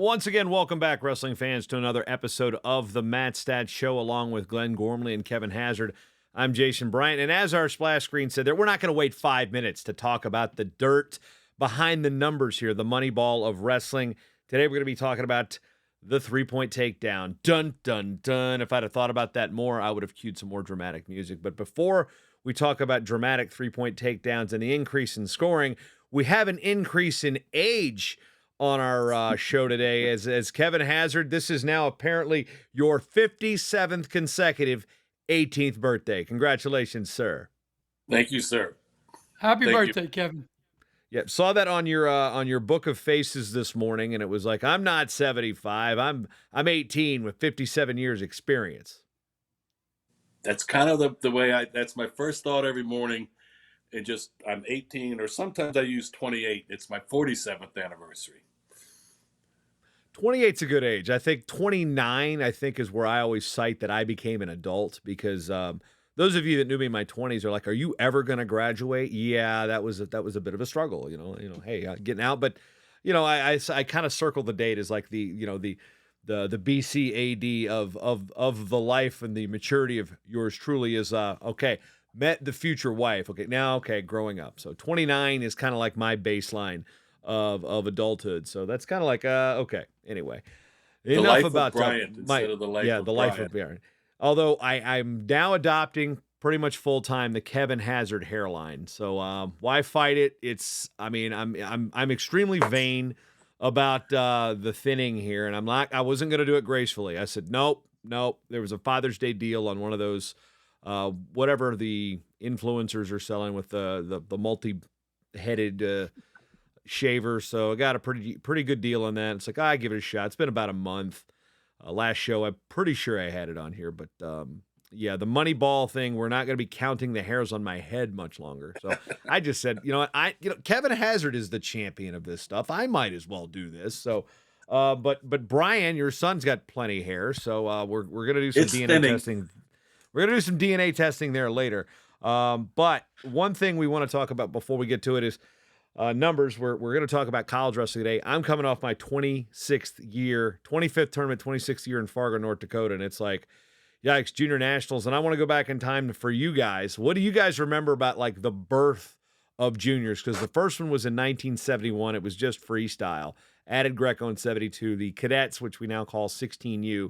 Once again, welcome back, wrestling fans, to another episode of the MatStats Show, along with Glenn Gormley and Kevin Hazard. I'm Jason Bryant, and as our splash screen said there, we're not going to wait 5 minutes to talk about the dirt behind the numbers here, the money ball of wrestling. Today we're going to be talking about the three-point takedown. Dun, dun, dun. If I'd have thought about that more, I would have cued some more dramatic music. But before we talk about dramatic three-point takedowns and the increase in scoring, we have an increase in age on our show today. As Kevin Hazard, this is now apparently your 57th consecutive 18th birthday. Congratulations, sir. Thank you, sir. Happy Thank birthday, Kevin. Yep, saw that on your book of faces this morning, and it was like, I'm not 75, I'm 18 with 57 years experience. That's kind of the way that's my first thought every morning. I'm 18, or sometimes I use 28. It's my 47th anniversary. 28's a good age. I think 29, is where I always cite that I became an adult, because those of you that knew me in my 20s are like, are you ever going to graduate? Yeah, that was a bit of a struggle, hey, getting out. But, I kind of circle the date as like the BCAD of the life and the maturity of yours truly is, okay, met the future wife. Okay, growing up. So 29 is kind of like my baseline of adulthood. So that's kind of like, okay, anyway. Enough about Bryant instead of the life of the life of Bryant. Although I'm now adopting pretty much full time the Kevin Hazard hairline. So why fight it? I'm extremely vain about the thinning here, and I wasn't going to do it gracefully. I said nope. There was a Father's Day deal on one of those whatever the influencers are selling with the multi-headed shaver. So I got a pretty good deal on that. It's like, I give it a shot. It's been about a month. Last show, I'm pretty sure I had it on here, but yeah, the money ball thing, we're not going to be counting the hairs on my head much longer. So I just said, Kevin Hazard is the champion of this stuff. I might as well do this. So, but Brian, your son's got plenty of hair, so we're going to do some DNA testing. We're going to do some DNA testing there later. But one thing we want to talk about before we get to it is numbers. We're going to talk about college wrestling today. I'm coming off my 25th tournament, 26th year in Fargo, North Dakota. And it's like, yikes, junior nationals. And I want to go back in time for you guys. What do you guys remember about like the birth of juniors? Because the first one was in 1971. It was just freestyle. Added Greco in 72. The cadets, which we now call 16U,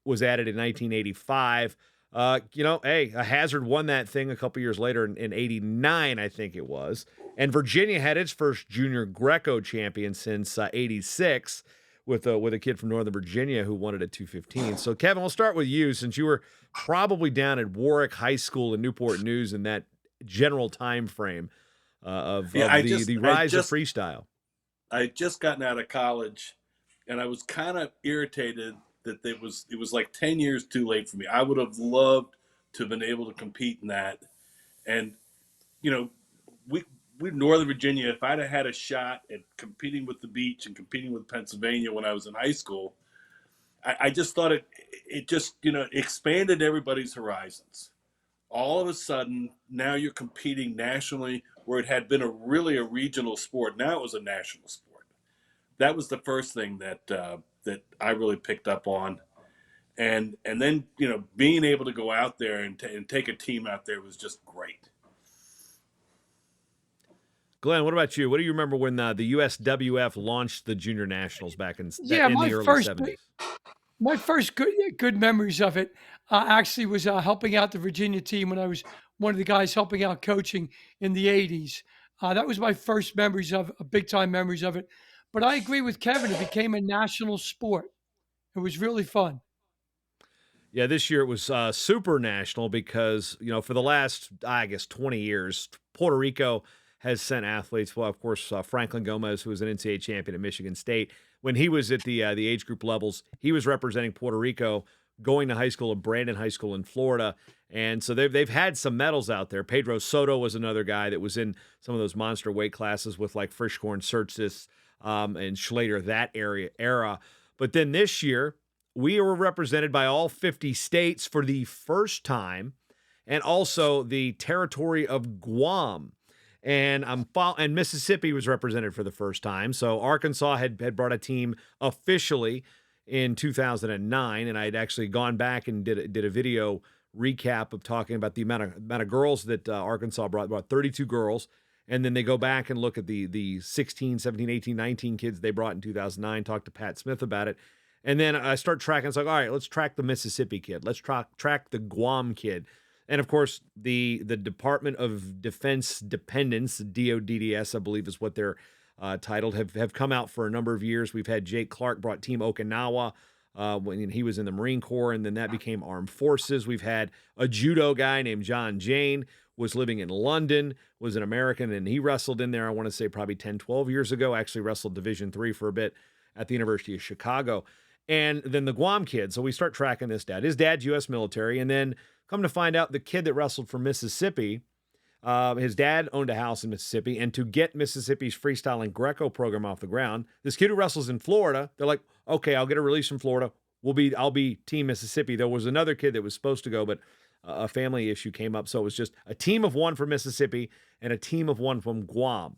was added in 1985. A Hazard won that thing a couple years later in 89, I think it was. And Virginia had its first junior Greco champion since 86 with a kid from Northern Virginia who won it at 215. So, Kevin, we'll start with you, since you were probably down at Warwick High School in Newport News in that general time frame of the rise of freestyle. I had just gotten out of college, and I was kind of irritated that it was like 10 years too late for me. I would have loved to have been able to compete in that. And, we Northern Virginia, if I'd have had a shot at competing with the Beach and competing with Pennsylvania when I was in high school, I just thought it just, expanded everybody's horizons. All of a sudden, now you're competing nationally where it had been a regional sport. Now it was a national sport. That was the first thing that I really picked up on. And then, being able to go out there and take a team out there was just great. Glenn, what about you? What do you remember when the USWF launched the junior nationals back in the early 70s? My first good memories of it actually was helping out the Virginia team when I was one of the guys helping out coaching in the 80s. That was my first big-time memories of it. But I agree with Kevin. It became a national sport. It was really fun. Yeah, this year it was super national because, for the last, 20 years, Puerto Rico has sent athletes. Well, of course, Franklin Gomez, who was an NCAA champion at Michigan State. When he was at the age group levels, he was representing Puerto Rico, going to high school at Brandon High School in Florida. And so they've had some medals out there. Pedro Soto was another guy that was in some of those monster weight classes with like Frischkorn, Surtstis, and Schlater, that era. But then this year, we were represented by all 50 states for the first time, and also the territory of Guam. And and Mississippi was represented for the first time. So Arkansas had brought a team officially in 2009, and I had actually gone back and did a video recap of talking about the amount of girls that Arkansas brought 32 girls. And then they go back and look at the 16, 17, 18, 19 kids they brought in 2009, talk to Pat Smith about it. And then I start tracking. It's like, all right, let's track the Mississippi kid. Let's track the Guam kid. And of course, the Department of Defense Dependents, DODDS, I believe is what they're titled, have come out for a number of years. We've had Jake Clark brought Team Okinawa when he was in the Marine Corps, and then that became Armed Forces. We've had a judo guy named John Jane, was living in London, was an American, and he wrestled in there, I want to say probably 10, 12 years ago, actually wrestled Division III for a bit at the University of Chicago. And then the Guam kid, so we start tracking this dad. His dad's U.S. military, and then come to find out the kid that wrestled for Mississippi, his dad owned a house in Mississippi, and to get Mississippi's freestyle and Greco program off the ground, this kid who wrestles in Florida, they're like, okay, I'll get a release from Florida. I'll be Team Mississippi. There was another kid that was supposed to go, but a family issue came up, so it was just a team of one from Mississippi and a team of one from Guam.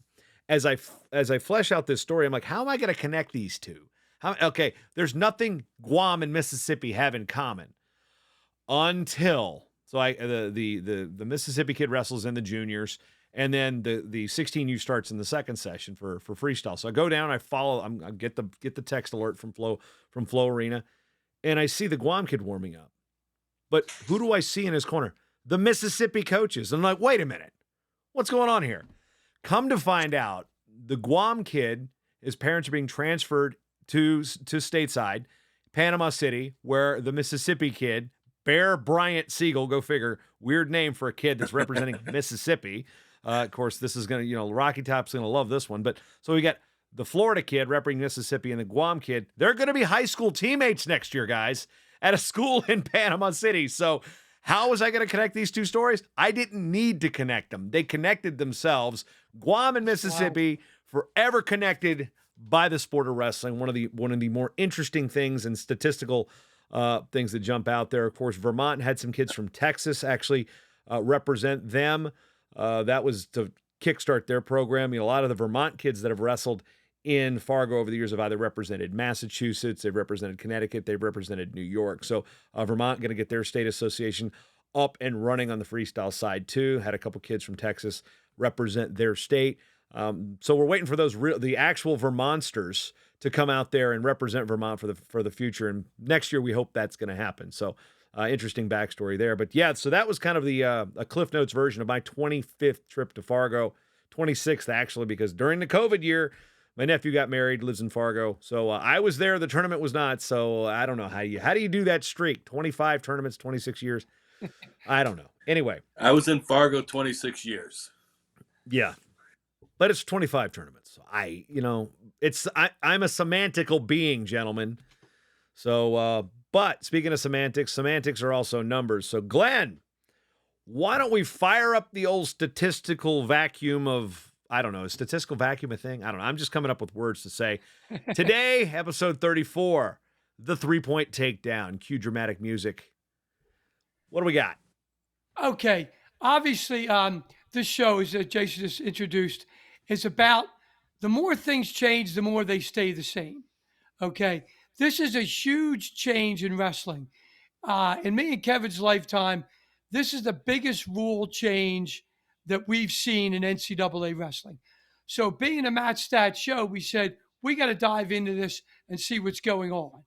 As I flesh out this story, I'm like, how am I going to connect these two? Okay, there's nothing Guam and Mississippi have in common until the Mississippi kid wrestles in the juniors, and then the 16U starts in the second session for freestyle. So I go down, I get the text alert from Flow Arena, and I see the Guam kid warming up. But who do I see in his corner? The Mississippi coaches. And I'm like, wait a minute, what's going on here? Come to find out, the Guam kid, his parents are being transferred to stateside, Panama City, where the Mississippi kid, Bryant Siegel, go figure, weird name for a kid that's representing Mississippi. Of course, this is going to, Rocky Top's going to love this one. But so we got the Florida kid representing Mississippi and the Guam kid. They're going to be high school teammates next year, guys, at a school in Panama City. So how was I going to connect these two stories? I didn't need to connect them. They connected themselves. Guam and Mississippi, forever connected by the sport of wrestling. One of the more interesting things and statistical things that jump out there. Of course, Vermont had some kids from Texas actually represent them. That was to kickstart their program. A lot of the Vermont kids that have wrestled in Fargo over the years have either represented Massachusetts, they've represented Connecticut, they've represented New York. So Vermont going to get their state association up and running on the freestyle side too. Had a couple kids from Texas represent their state. So we're waiting for the actual Vermonters to come out there and represent Vermont for the future. And next year we hope that's going to happen. So interesting backstory there. But yeah, so that was kind of the a Cliff Notes version of my 25th trip to Fargo, 26th actually, because during the COVID year, my nephew got married, lives in Fargo. So I was there. The tournament was not. So I don't know how do you do that streak? 25 tournaments, 26 years. I don't know. Anyway, I was in Fargo 26 years. Yeah. But it's 25 tournaments. I'm a semantical being, gentlemen. So, but speaking of semantics are also numbers. So Glenn, why don't we fire up the old statistical vacuum of, I don't know, is statistical vacuum a thing? I don't know. I'm just coming up with words to say. Today, episode 34, the 3-point takedown. Cue dramatic music. What do we got? Okay. Obviously, this show, as Jason just introduced, is about the more things change, the more they stay the same. Okay. This is a huge change in wrestling. In me and Kevin's lifetime, this is the biggest rule change that we've seen in NCAA wrestling. So being a MatStats show, we said, we got to dive into this and see what's going on.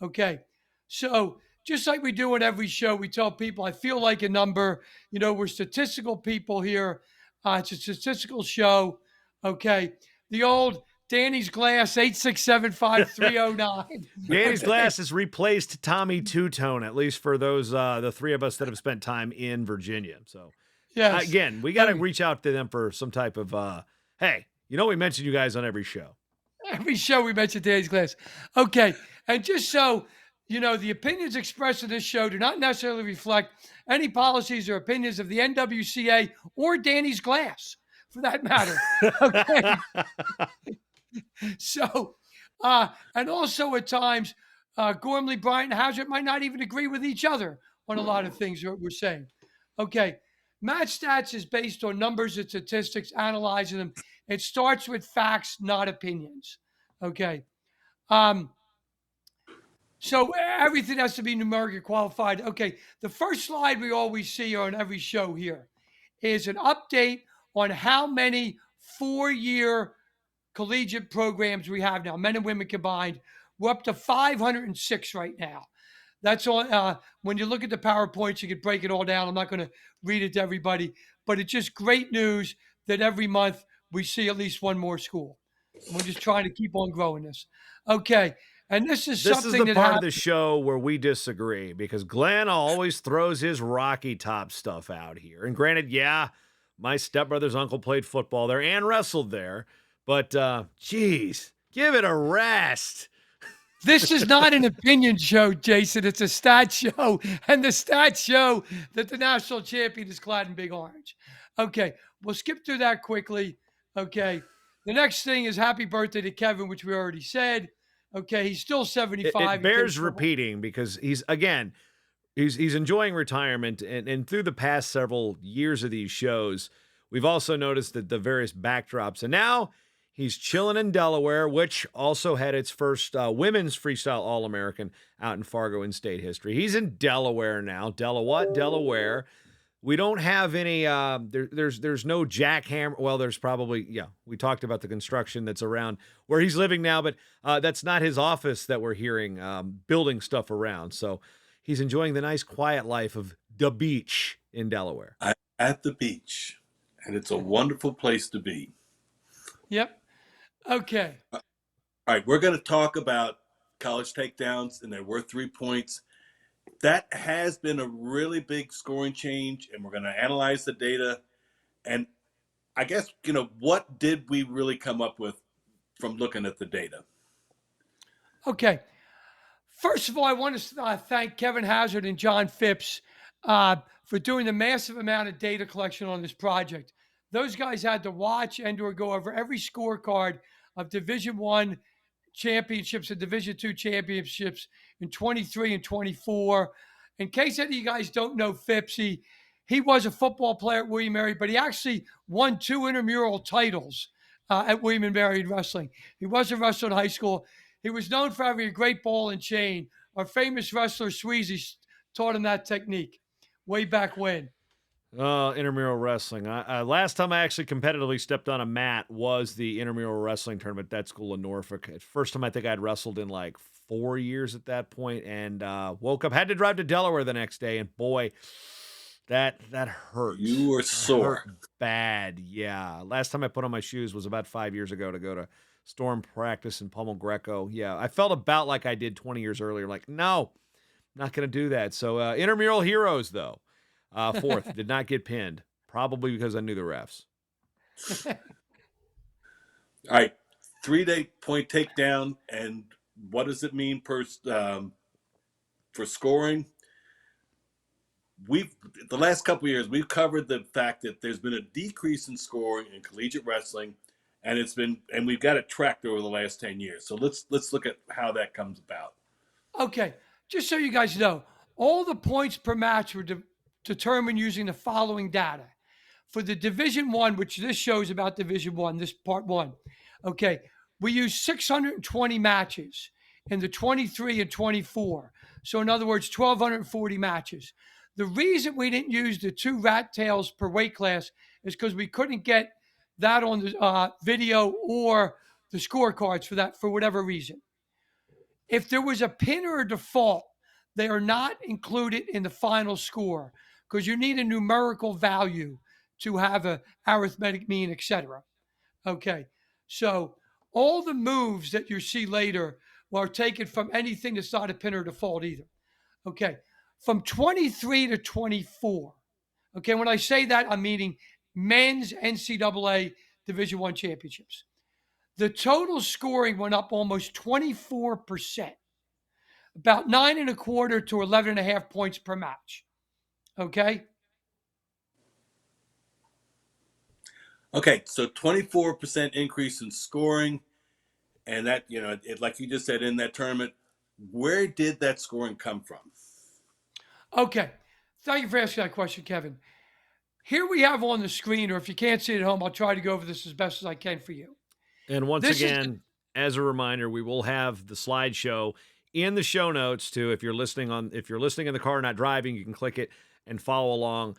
Okay. So just like we do on every show, we tell people, I feel like a number, we're statistical people here. It's a statistical show. Okay. The old Danny's Glass, 8675309. Danny's Glass has replaced Tommy Two-Tone, at least for those, the three of us that have spent time in Virginia. So yes. Again, we got to reach out to them for some type of, hey, we mention you guys on every show. Every show we mention Danny's Glass. Okay. And just so, the opinions expressed in this show do not necessarily reflect any policies or opinions of the NWCA or Danny's Glass, for that matter. Okay. So, and also at times, Gormley, Bryant, and Hazard might not even agree with each other on a lot of things that we're saying. Okay. MatStats is based on numbers and statistics, analyzing them. It starts with facts, not opinions. Okay. So everything has to be numerically qualified. Okay. The first slide we always see on every show here is an update on how many 4-year collegiate programs we have now, men and women combined. We're up to 506 right now. That's all. When you look at the PowerPoints, you can break it all down. I'm not going to read it to everybody, but it's just great news that every month we see at least one more school. And we're just trying to keep on growing this. Okay. And this is This is something the that part of the happens. show where we disagree because Glenn always throws his Rocky Top stuff out here. And granted, yeah, my stepbrother's uncle played football there and wrestled there, but geez, give it a rest. This is not an opinion show, Jason. It's a stat show. And the stats show that the national champion is clad in big orange. Okay. We'll skip through that quickly. Okay. The next thing is happy birthday to Kevin, which we already said. Okay. He's still 75. It bears repeating because he's enjoying retirement. And through the past several years of these shows, we've also noticed that the various backdrops. And now he's chilling in Delaware, which also had its first women's freestyle All-American out in Fargo in state history. He's in Delaware now. Delaware. We don't have any, there's no jackhammer. Well, there's probably, yeah, we talked about the construction that's around where he's living now, but that's not his office that we're hearing building stuff around. So he's enjoying the nice quiet life of the beach in Delaware. I'm at the beach, and it's a wonderful place to be. Yep. Okay. All right, we're going to talk about college takedowns, and they're worth 3 points. That has been a really big scoring change, and we're going to analyze the data. And I guess, what did we really come up with from looking at the data? Okay. First of all, I want to thank Kevin Hazard and John Phipps for doing the massive amount of data collection on this project. Those guys had to watch and/or go over every scorecard of Division I championships and Division II championships in 23 and 24. In case any of you guys don't know Phipps, he was a football player at William & Mary, but he actually won 2 intramural titles at William & Mary in wrestling. He was a wrestler in high school. He was known for having a great ball and chain. Our famous wrestler Sweezy taught him that technique way back when. Intramural wrestling. Last time I actually competitively stepped on a mat was the intramural wrestling tournament at that school in Norfolk. First time I think I'd wrestled in like 4 years at that point, and woke up, had to drive to Delaware the next day, and boy, that hurt. You were sore. Hurt bad, yeah. Last time I put on my shoes was about 5 years ago to go to storm practice in Pummel Greco. Yeah, I felt about like I did 20 years earlier. Like, no, not going to do that. So intramural heroes, though. Fourth, did not get pinned, probably because I knew the refs. All right, 3 point takedown, and what does it mean for scoring? The last couple of years we've covered the fact that there's been a decrease in scoring in collegiate wrestling, and we've got it tracked over the last 10 years. So let's look at how that comes about. Okay, just so you guys know, all the points per match were determined using the following data. For the Division I, which this shows about Division I, this part 1, okay, we use 620 matches in the 23 and 24. So in other words, 1,240 matches. The reason we didn't use the 2 rat tails per weight class is because we couldn't get that on the video or the scorecards for whatever reason. If there was a pin or a default, they are not included in the final score because you need a numerical value to have an arithmetic mean, etc. Okay, so all the moves that you see later are taken from anything that's not a pin or default either. Okay, from 23 to 24. Okay, when I say that, I'm meaning men's NCAA Division I championships. The total scoring went up almost 24%, about 9.25 to 11.5 points per match. Okay. Okay, so 24% increase in scoring, and that, like you just said, in that tournament, where did that scoring come from? Okay, thank you for asking that question, Kevin. Here we have on the screen, or if you can't see it at home, I'll try to go over this as best as I can for you. And once This is again, as a reminder, we will have the slideshow in the show notes too. If you're listening in the car, not driving, you can click it and follow along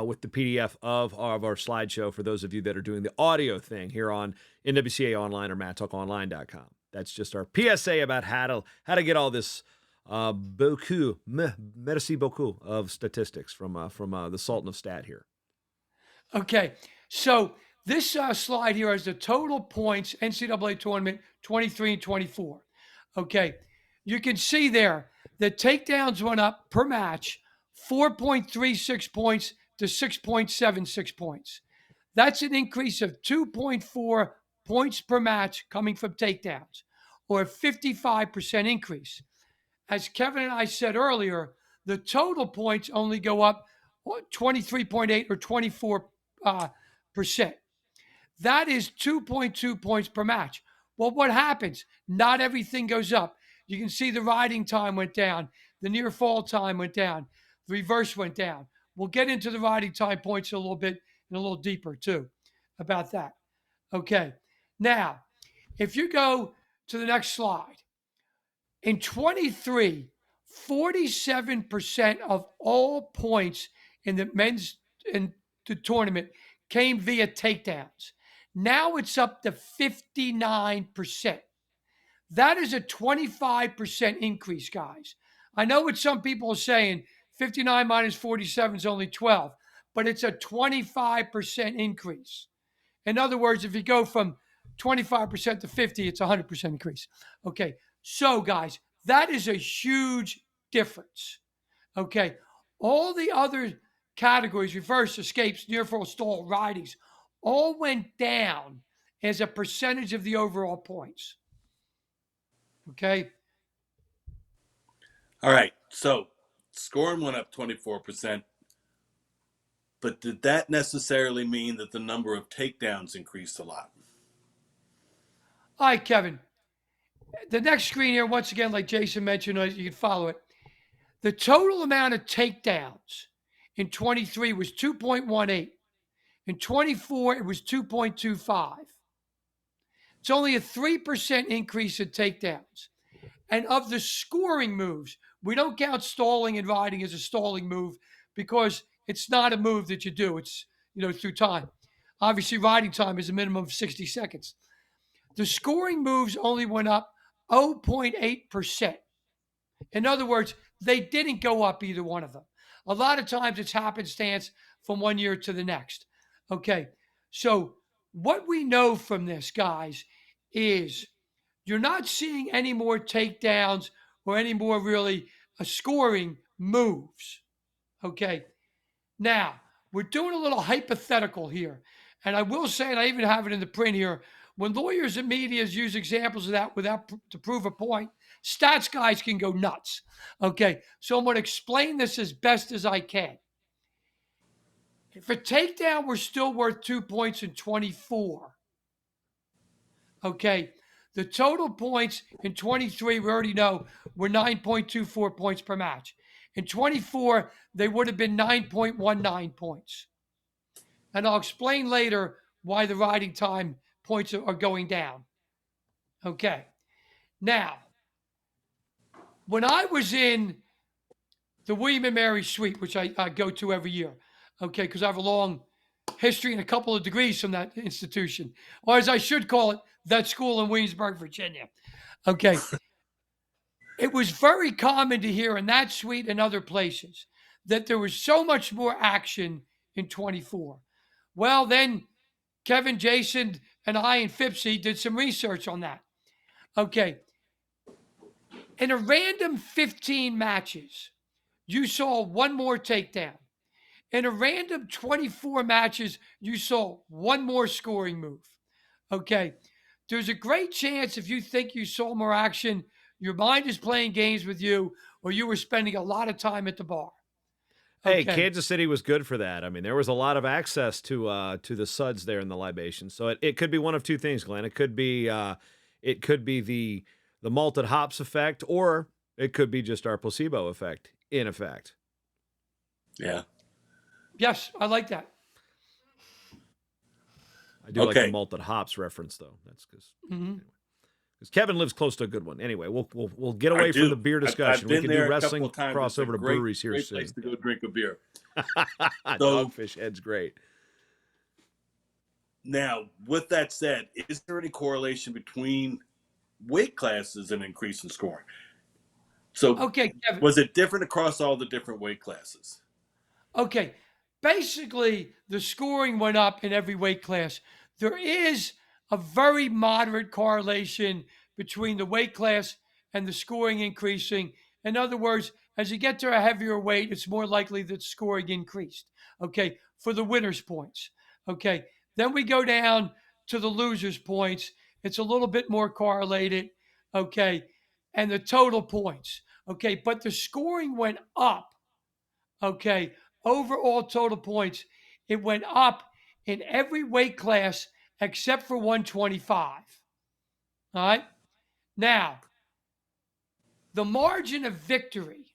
with the PDF of our slideshow for those of you that are doing the audio thing here on NWCA Online or MatTalkOnline.com. That's just our PSA about how to get all this merci beaucoup of statistics from the Sultan of Stat here. okay. So this slide here has the total points NCAA tournament 23 and 24. Okay. You can see there that takedowns went up per match 4.36 points to 6.76 points. That's an increase of 2.4 points per match coming from takedowns, or a 55% increase. As Kevin and I said earlier, the total points only go up 23.8 or 24%. That is 2.2 points per match. Well, what happens? Not everything goes up. You can see the riding time went down, the near fall time went down, the reverse went down. We'll get into the riding time points a little bit and a little deeper too about that. Okay. Now, if you go to the next slide, in 23, 47% of all points in the men's in the tournament came via takedowns. Now it's up to 59%. That is a 25% increase, guys. I know what some people are saying 59 minus 47 is only 12, but it's a 25% increase. In other words, if you go from 25% to 50, it's a 100% increase. Okay. So, guys, that is a huge difference. Okay. All the other categories, reverse, escapes, near fall, stall, ridings, all went down as a percentage of the overall points. Okay. All right. So scoring went up 24%. But did that necessarily mean that the number of takedowns increased a lot? All right, Kevin. The next screen here, once again, like Jason mentioned, you can follow it. The total amount of takedowns in 23 was 2.18. In 24, it was 2.25. It's only a 3% increase in takedowns. And of the scoring moves, we don't count stalling and riding as a stalling move because it's not a move that you do. It's, through time. Obviously, riding time is a minimum of 60 seconds. The scoring moves only went up 0.8%. In other words, they didn't go up, either one of them. A lot of times it's happenstance from one year to the next. Okay. So what we know from this, guys, is you're not seeing any more takedowns or any more really scoring moves. Okay. Now, we're doing a little hypothetical here. And I will say, and I even have it in the print here, when lawyers and media use examples of that to prove a point, stats guys can go nuts. Okay. So I'm going to explain this as best as I can. If a takedown were still worth 2 points in 24, okay, the total points in 23, we already know, were 9.24 points per match. In 24, they would have been 9.19 points. And I'll explain later why the riding time points are going down. Okay. Now, when I was in the William and Mary Suite, which I go to every year, okay, because I have a long history and a couple of degrees from that institution, or as I should call it, that school in Williamsburg, Virginia. Okay. It was very common to hear in that suite and other places that there was so much more action in 24. Well, then Kevin, Jason, and I and Fipsy did some research on that. Okay. In a random 15 matches, you saw one more takedown. In a random 24 matches, you saw one more scoring move. Okay. There's a great chance if you think you saw more action, your mind is playing games with you, or you were spending a lot of time at the bar. Hey, Kansas City was good for that. I mean, there was a lot of access to the suds there in the libation. So it could be one of two things, Glenn. It could be the malted hops effect, or it could be just our placebo effect, in effect. Yeah. Yes, I like that. I do like the malted hops reference, though. That's because anyway. Kevin lives close to a good one. Anyway, we'll get away from the beer discussion. I've been we can there do wrestling a couple of times. crossover to breweries here great soon. Place to go drink a beer. Dogfish Head's great. Now, with that said, is there any correlation between weight classes and increase in scoring? So, Okay, Kevin. Was it different across all the different weight classes? Okay, basically the scoring went up in every weight class. There is a very moderate correlation between the weight class and the scoring increasing. In other words, as you get to a heavier weight, it's more likely that scoring increased. Okay, for the winner's points. Okay, then we go down to the loser's points. It's a little bit more correlated. Okay, and the total points. Okay, but the scoring went up. Okay, overall total points, it went up in every weight class except for 125. All right. Now, the margin of victory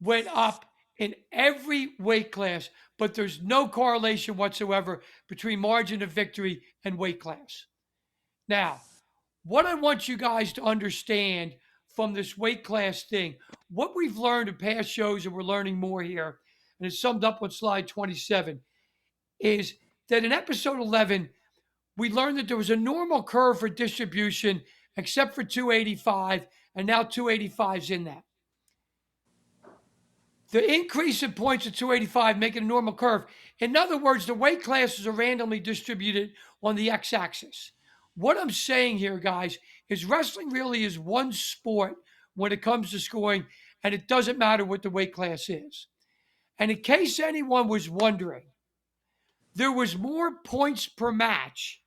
went up in every weight class, but there's no correlation whatsoever between margin of victory and weight class. Now, what I want you guys to understand from this weight class thing, what we've learned in past shows, and we're learning more here, and it's summed up on slide 27, is that in episode 11, we learned that there was a normal curve for distribution except for 285, and now 285 is in that. The increase in points at 285 making a normal curve. In other words, the weight classes are randomly distributed on the x-axis. What I'm saying here, guys, is wrestling really is one sport when it comes to scoring, and it doesn't matter what the weight class is. And in case anyone was wondering, there was more points per match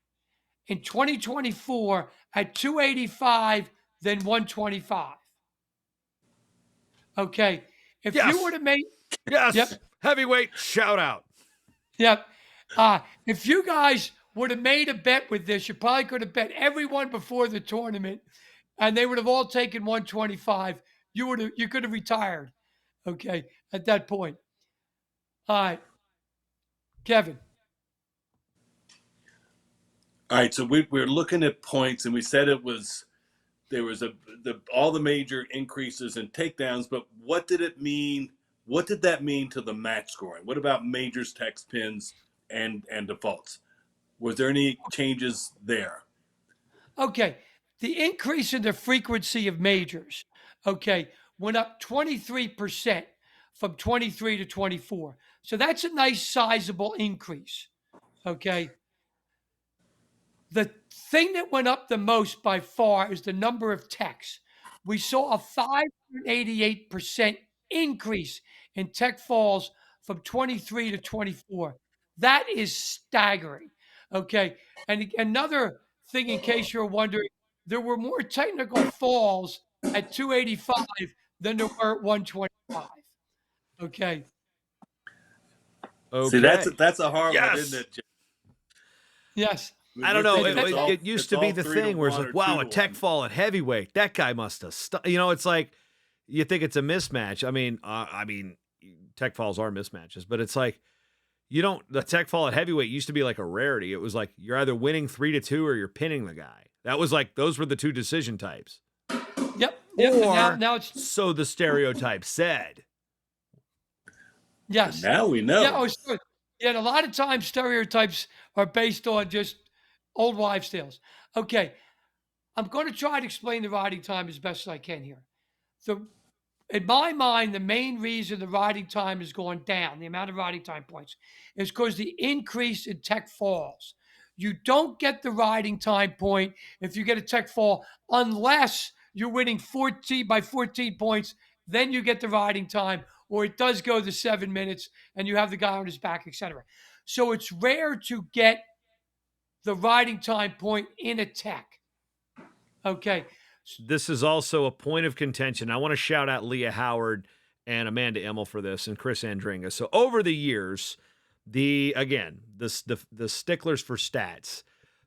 in 2024 at 285 than 125. Okay. If you would have made... Yes. Yep. Heavyweight shout out. Yep. If you guys would have made a bet with this, you probably could have bet everyone before the tournament, and they would have all taken 125. You could have retired. Okay. At that point. All right. Kevin. All right, so we're looking at points, and we said there was all the major increases in takedowns, but what did it mean? What did that mean to the match scoring? What about majors, techs, pins, and defaults? Was there any changes there? Okay, the increase in the frequency of majors, went up 23% from 23 to 24. So that's a nice sizable increase. Okay. The thing that went up the most by far is the number of techs. We saw a 588% increase in tech falls from 23 to 24. That is staggering. Okay. And another thing, in case you're wondering, there were more technical falls at 285 than there were at 125. Okay. See, that's a hard one, isn't it, Jim? Yes. I don't know. It used to be the thing where it's like, wow, a tech fall at heavyweight. That guy must have it's like you think it's a mismatch. I mean, tech falls are mismatches, but it's like the tech fall at heavyweight used to be like a rarity. It was like you're either winning 3-2 or you're pinning the guy. That was like those were the two decision types. Yep. Or now it's so the stereotype said. Yes. Now we know. Yeah, and a lot of times stereotypes are based on just old wives' tales. Okay, I'm going to try to explain the riding time as best as I can here. So, in my mind, the main reason the riding time has gone down, the amount of riding time points, is because the increase in tech falls. You don't get the riding time point if you get a tech fall unless you're winning 14 points. Then you get the riding time, or it does go to 7 minutes and you have the guy on his back, etc. So it's rare to get the riding time point in a tech. Okay. This is also a point of contention. I want to shout out Leah Howard and Amanda Emmel for this, and Chris Andringa. So over the years, the sticklers for stats,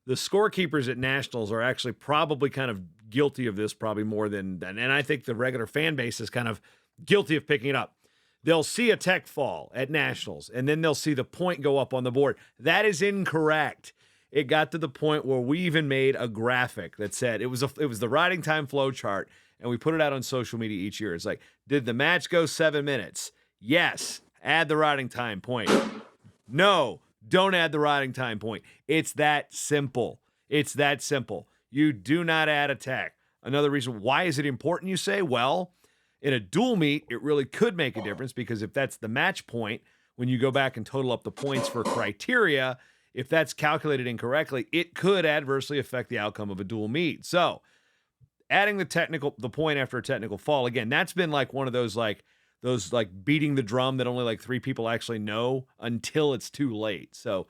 the scorekeepers at nationals are actually probably kind of guilty of this, probably more than, and I think the regular fan base is kind of guilty of picking it up. They'll see a tech fall at nationals, and then they'll see the point go up on the board. That is incorrect. it got to the point where we even made a graphic that said it was the riding time flow chart, and we put it out on social media each year. It's like, did the match go 7 minutes? Yes, add the riding time point. No, don't add the riding time point. It's that simple. It's that simple. You do not add a tech. Another reason, why is it important, you say? Well, in a dual meet, it really could make a difference, because if that's the match point, when you go back and total up the points for criteria, if that's calculated incorrectly, it could adversely affect the outcome of a dual meet. So adding the point after a technical fall, again, that's been like one of those beating the drum that only like 3 people actually know until it's too late. So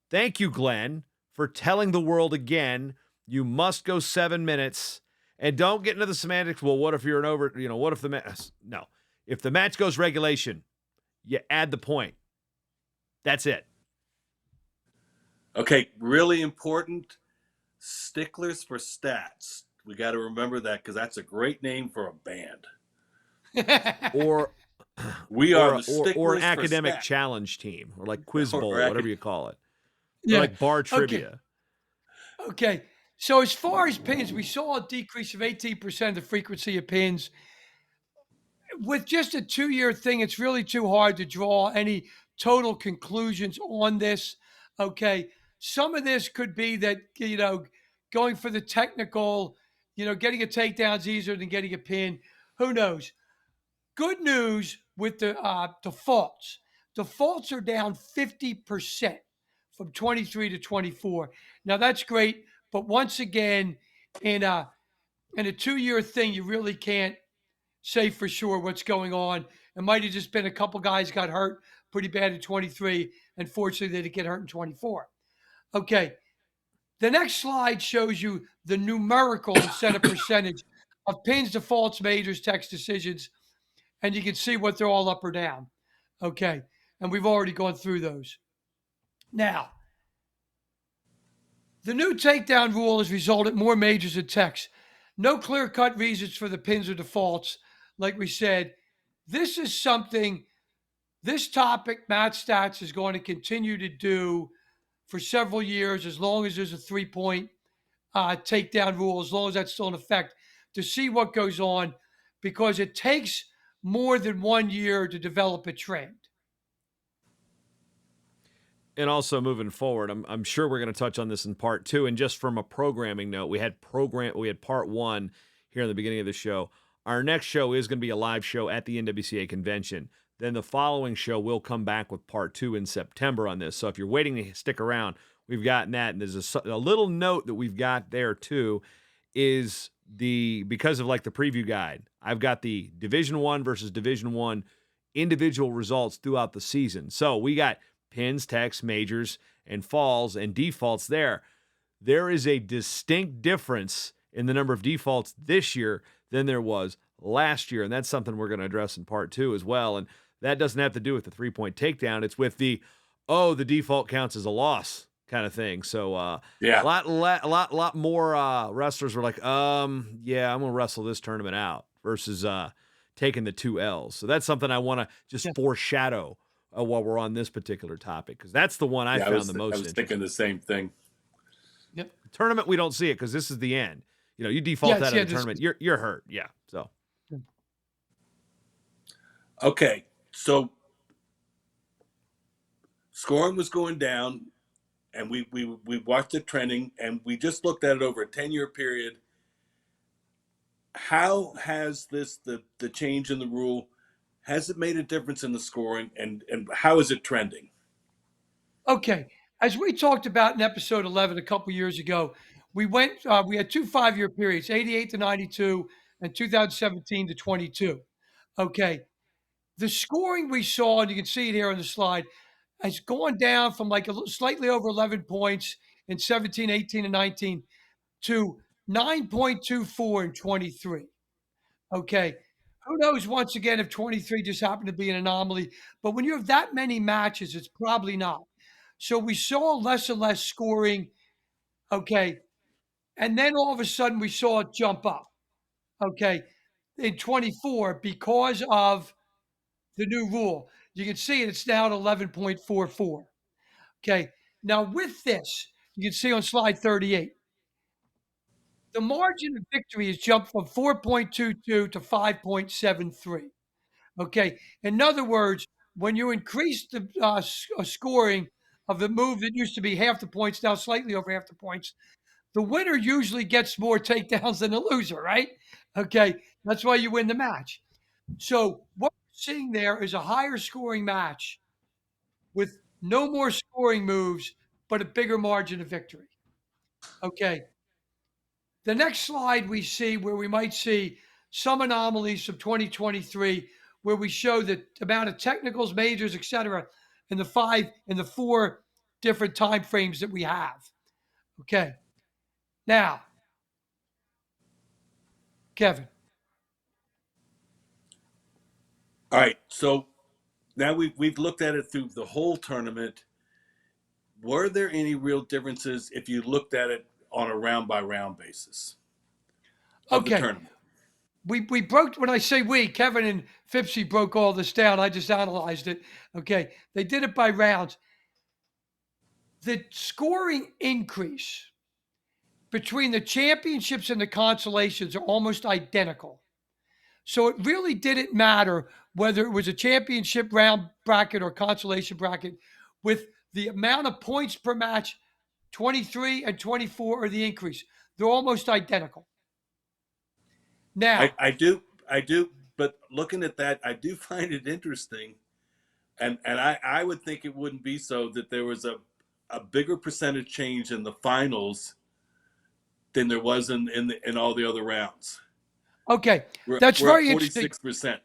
thank you, Glenn, for telling the world again, you must go 7 minutes. And don't get into the semantics. Well, what if you're an over, what if the match? No. If the match goes regulation, you add the point. That's it. Okay, really important. Sticklers for Stats. We got to remember that, because that's a great name for a band. Or we are the Sticklers or an for academic Stats. challenge team, or like Quiz Bowl, whatever you call it. Yeah. Or like bar trivia. Okay. So as far as pins, we saw a decrease of 18% of the frequency of pins. With just a 2-year thing, it's really too hard to draw any total conclusions on this. Okay. Some of this could be that, going for the technical, getting a takedown is easier than getting a pin. Who knows? Good news with the defaults. Defaults are down 50% from 23 to 24. Now that's great, but once again, in a 2-year thing, you really can't say for sure what's going on. It might have just been a couple guys got hurt pretty bad in 23, and fortunately they didn't get hurt in 24. Okay, the next slide shows you the numerical instead of percentage of pins, defaults, majors, text decisions, and you can see what they're all up or down. Okay, and we've already gone through those. Now, the new takedown rule has resulted in more majors and techs. No clear-cut reasons for the pins or defaults. Like we said, this is something, this topic, MatStats is going to continue to do for several years, as long as there's a 3-point takedown rule, as long as that's still in effect, to see what goes on, because it takes more than 1 year to develop a trend. And also moving forward, I'm sure we're going to touch on this in part 2. And just from a programming note, we had part 1 here in the beginning of the show. Our next show is going to be a live show at the NWCA convention. Then the following show will come back with part 2 in September on this. So if you're waiting to stick around, we've gotten that. And there's a little note that we've got there too, is because of like the preview guide, I've got the Division 1 versus Division 1 individual results throughout the season. So we got pins, techs, majors, and falls and defaults there. There is a distinct difference in the number of defaults this year than there was last year, and that's something we're going to address in part 2 as well. And that doesn't have to do with the 3-point takedown. It's with the default counts as a loss kind of thing. So a lot more wrestlers were like, I'm gonna wrestle this tournament out versus taking the 2 L's. So that's something I want to just foreshadow while we're on this particular topic, because that's the one I found the most interesting. I was thinking the same thing. Yep. Tournament, we don't see it because this is the end. You default out of the tournament, you're hurt. Yeah. So. Okay, so scoring was going down, and we watched it trending, and we just looked at it over a 10-year period. How has the change in the rule, has it made a difference in the scoring, and how is it trending? Okay, as we talked about in episode 11 a couple years ago, we had 2 5-year periods, 88 to 92 and 2017 to 22. Okay, the scoring we saw, and you can see it here on the slide, has gone down from like slightly over 11 points in 17, 18, and 19 to 9.24 in 23. Okay, who knows once again if 23 just happened to be an anomaly, but when you have that many matches, it's probably not. So we saw less and less scoring. Okay, and then all of a sudden we saw it jump up. Okay, in 24 because of the new rule. You can see it's now at 11.44. Okay. Now with this, You can see on slide 38. The margin of victory has jumped from 4.22 to 5.73. Okay. In other words, when you increase the scoring of the move that used to be half the points, now slightly over half the points, the winner usually gets more takedowns than the loser, right? Okay. That's why you win the match. So what we're seeing there is a higher scoring match with no more scoring moves, but a bigger margin of victory. Okay. The next slide we see where we might see some anomalies from 2023, where we show the amount of technicals, majors, etc., in the four different time frames that we have. Okay. Now, Kevin. All right. So now we've looked at it through the whole tournament. Were there any real differences if you looked at it on a round by round basis of the Okay. tournament? We broke, when I say we, Kevin and Fipsy broke all this down. I just analyzed it. Okay. They did it by rounds. The scoring increase between the championships and the consolations are almost identical. So it really didn't matter whether it was a championship round bracket or consolation bracket, with the amount of points per match. 23 and 24 are the increase. They're almost identical. Now, I do, but looking at that, I do find it interesting, and I would think it wouldn't be so that there was a bigger percentage change in the finals than there was in all the other rounds. okay, We're that's at very interesting. 46%.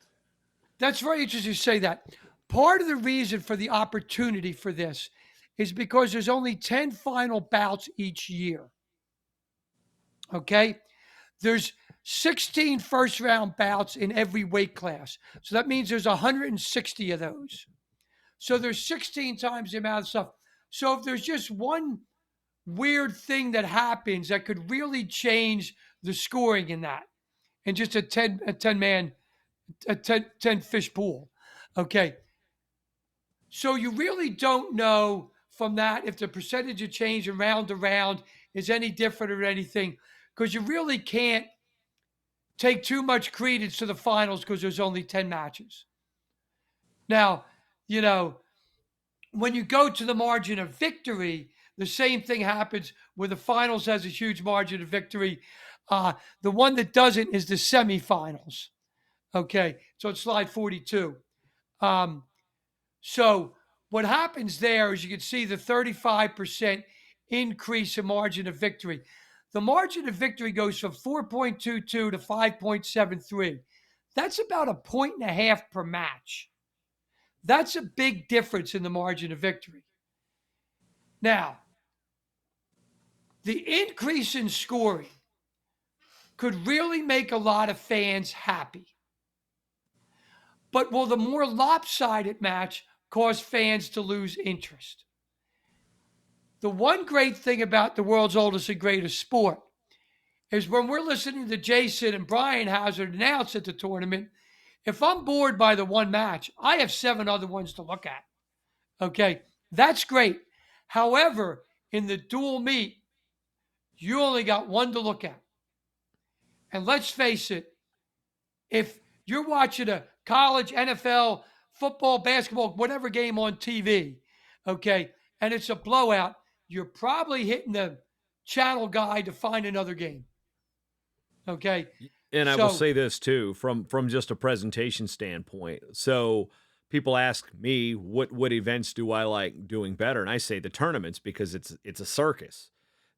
That's very interesting to say that. Part of the reason for the opportunity for this is because there's only 10 final bouts each year. Okay? There's 16 first round bouts in every weight class. So that means there's 160 of those. So there's 16 times the amount of stuff. So if there's just one weird thing that happens that could really change the scoring in that, and just a 10 man, a 10 fish pool. Okay. So you really don't know from that if the percentage of change from round to round is any different or anything, because you really can't take too much credence to the finals because there's only 10 matches. Now, when you go to the margin of victory, the same thing happens where the finals has a huge margin of victory. The one that doesn't is the semifinals. Okay, so it's slide 42. So what happens there is you can see the 35% increase in margin of victory. The margin of victory goes from 4.22 to 5.73. That's about a point and a half per match. That's a big difference in the margin of victory. Now, the increase in scoring could really make a lot of fans happy. But will the more lopsided match cause fans to lose interest? The one great thing about the world's oldest and greatest sport is when we're listening to Jason and Bryant Hazard announce at the tournament, if I'm bored by the one match, I have 7 other ones to look at. Okay, that's great. However, in the dual meet, you only got one to look at. And let's face it, if you're watching a college, NFL, football, basketball, whatever game on TV, okay, and it's a blowout, you're probably hitting the channel guide to find another game. Okay. And I will say this too, from just a presentation standpoint. So people ask me what events do I like doing better, and I say the tournaments because it's a circus.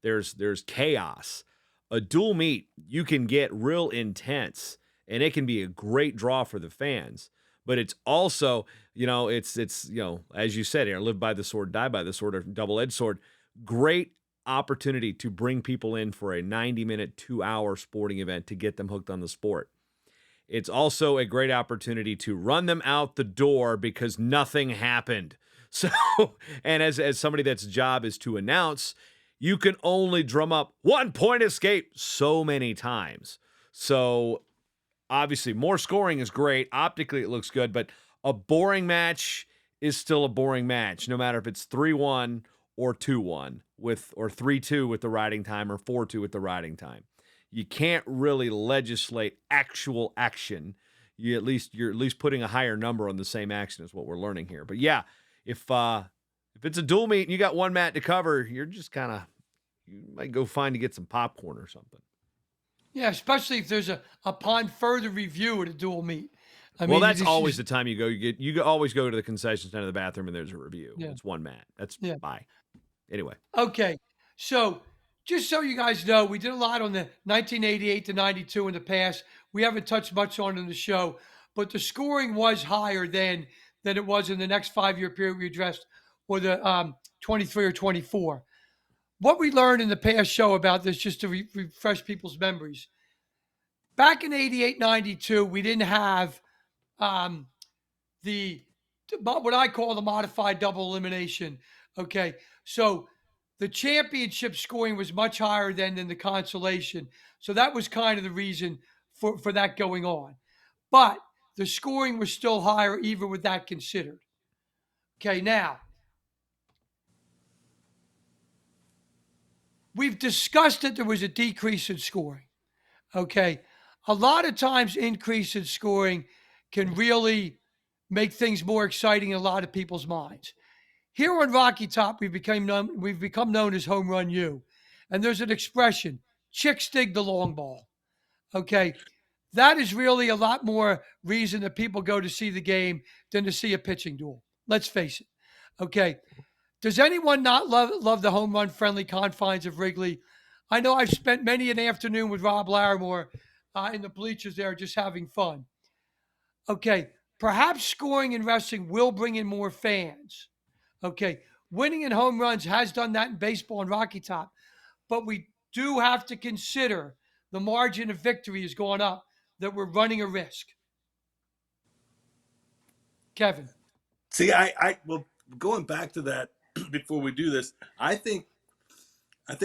There's chaos. A dual meet, you can get real intense, and it can be a great draw for the fans. But it's also, it's as you said here, live by the sword, die by the sword, or double-edged sword. Great opportunity to bring people in for a 90-minute, 2-hour sporting event to get them hooked on the sport. It's also a great opportunity to run them out the door because nothing happened. So, and as somebody that's job is to announce, you can only drum up 1 point escape so many times. So obviously more scoring is great. Optically, it looks good, but a boring match is still a boring match, no matter if it's 3-1 or 2-1 or 3-2 with the riding time or 4-2 with the riding time. You can't really legislate actual action. You're at least putting a higher number on the same action is what we're learning here. But yeah, if it's a dual meet and you got one mat to cover, you're just you might go find to get some popcorn or something. Yeah, especially if there's upon further review at a dual meet. Well, that's always the time you go. You always go to the concession stand of the bathroom and there's a review. Yeah. It's one mat. That's Yeah. bye. Anyway. Okay. So just so you guys know, we did a lot on the 1988 to 92 in the past. We haven't touched much on it in the show, but the scoring was higher than it was in the next 5-year period we addressed, or the 23 or 24. What we learned in the past show about this, just to refresh people's memories, back in 88, 92, we didn't have what I call the modified double elimination. Okay. So the championship scoring was much higher than the consolation. So that was kind of the reason for that going on. But the scoring was still higher even with that considered. Okay. Now, we've discussed that there was a decrease in scoring. Okay. A lot of times increase in scoring can really make things more exciting in a lot of people's minds. Here on Rocky Top, we've become known as Home Run U. And there's an expression, chicks dig the long ball. Okay. That is really a lot more reason that people go to see the game than to see a pitching duel. Let's face it. Okay. Does anyone not love the home run friendly confines of Wrigley? I know I've spent many an afternoon with Rob Larimore in the bleachers there just having fun. Okay. Perhaps scoring and wrestling will bring in more fans. Okay. Winning in home runs has done that in baseball and Rocky Top, but we do have to consider the margin of victory has gone up, that we're running a risk. Kevin. See, well, going back to that before we do this, I think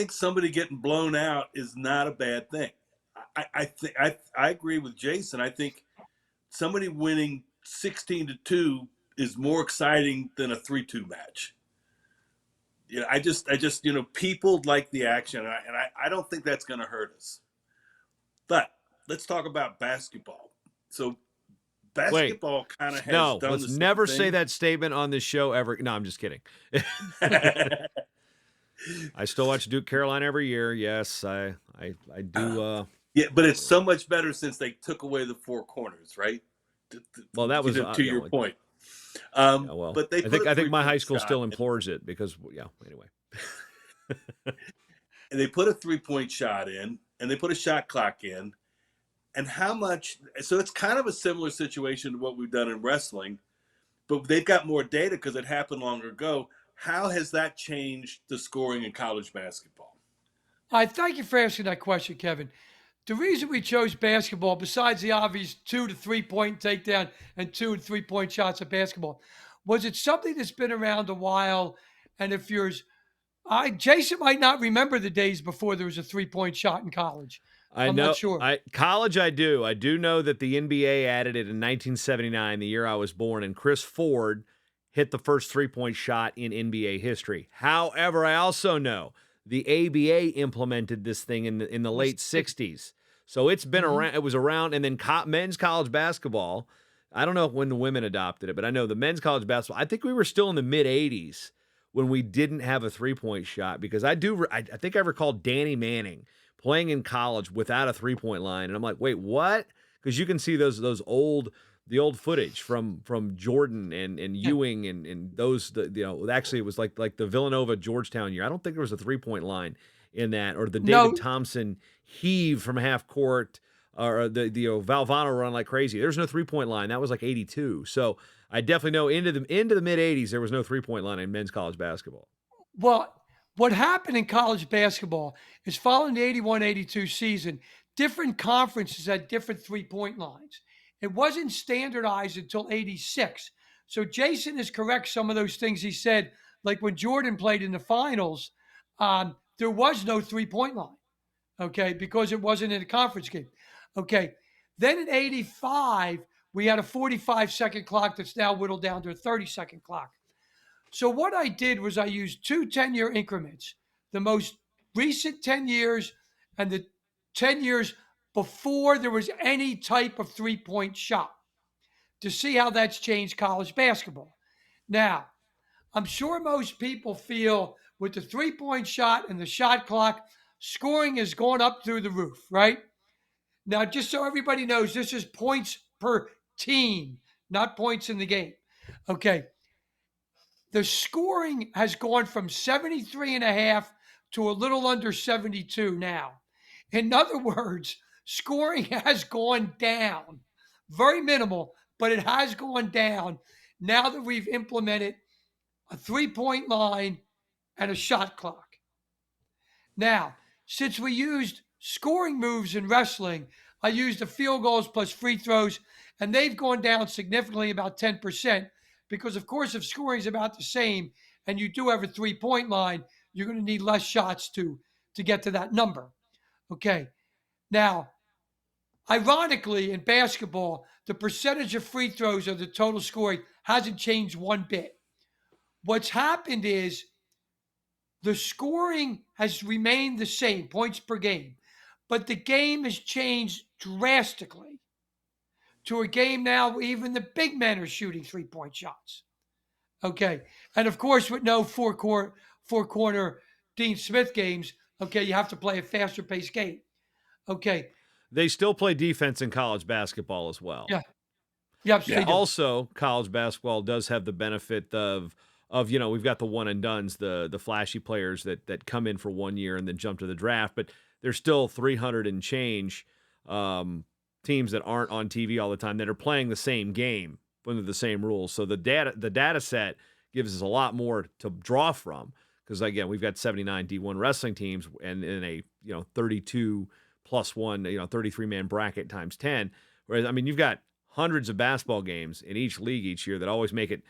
somebody getting blown out is not a bad thing. I agree with Jason. I think somebody winning 16-2 is more exciting than a 3-2 match. I just people like the action, and I don't think that's going to hurt us. But let's talk about basketball. So basketball kind of has done let's the same never thing. say that statement on this show ever. No, I'm just kidding. I still watch Duke Carolina every year. Yes, I do. Yeah, but it's so much better since they took away the four corners, right? Well, that was to your point. Well, but they I think my high school still implores it because anyway. And they put a 3-point shot in, and they put a shot clock in, and how much? So it's kind of a similar situation to what we've done in wrestling, but they've got more data because it happened longer ago. How has that changed the scoring in college basketball? I thank you for asking that question, Kevin. The reason we chose basketball, besides the obvious 2 to 3 point takedown and 2 and 3 point shots of basketball, was it something that's been around a while? And if Jason might not remember the days before there was a 3-point shot in college. I'm not sure. College, I do. I do know that the NBA added it in 1979, the year I was born, and Chris Ford hit the first 3-point shot in NBA history. However, I also know the ABA implemented this thing in the late 60s. So it's been around. It was around, and then men's college basketball. I don't know when the women adopted it, but I know the men's college basketball. I think we were still in the mid 80s when we didn't have a 3-point shot, because I think I recall Danny Manning playing in college without a 3-point line, and I'm like, wait, what? Because you can see the old footage from Jordan and Ewing and those, actually it was like the Villanova Georgetown year. I don't think there was a 3-point line in that, or the David Thompson heave from half court, or the Valvano run like crazy. There's no 3-point line. That was like 82. So I definitely know into the mid 80s there was no 3-point line in men's college basketball. Well, what happened in college basketball is following the 81-82 season, different conferences had different 3-point lines. It wasn't standardized until 86. So Jason is correct. Some of those things he said, like when Jordan played in the finals, there was no 3-point line, okay, because it wasn't in a conference game. Okay. Then in 85, we had a 45-second clock that's now whittled down to a 30-second clock. So what I did was I used two 10-year increments, the most recent 10 years and the 10 years before there was any type of three-point shot to see how that's changed college basketball. Now, I'm sure most people feel with the three-point shot and the shot clock, scoring has gone up through the roof, right? Now, just so everybody knows, this is points per team, not points in the game. Okay. The scoring has gone from 73 and a half to a little under 72 now. In other words, scoring has gone down. Very minimal, but it has gone down now that we've implemented a three-point line and a shot clock. Now, since we used scoring moves in wrestling, I used the field goals plus free throws, and they've gone down significantly, about 10%, because, of course, if scoring is about the same and you do have a three-point line, you're going to need less shots to get to that number. Okay. Now, ironically, in basketball, the percentage of free throws of the total scoring hasn't changed one bit. What's happened is the scoring has remained the same, points per game, but the game has changed drastically to a game now where even the big men are shooting three-point shots. Okay. And of course, with no four-corner Dean Smith games, okay, you have to play a faster paced game. Okay. They still play defense in college basketball as well. Yeah. Yep, Yeah. they do. Also, college basketball does have the benefit of we've got the one and dones, the flashy players that come in for 1 year and then jump to the draft, but there's still 300 and change teams that aren't on TV all the time that are playing the same game under the same rules. So the data set gives us a lot more to draw from because again, we've got 79 D1 wrestling teams and in a 32 plus 1, 33-man bracket times 10. Whereas I mean, you've got hundreds of basketball games in each league each year that always make it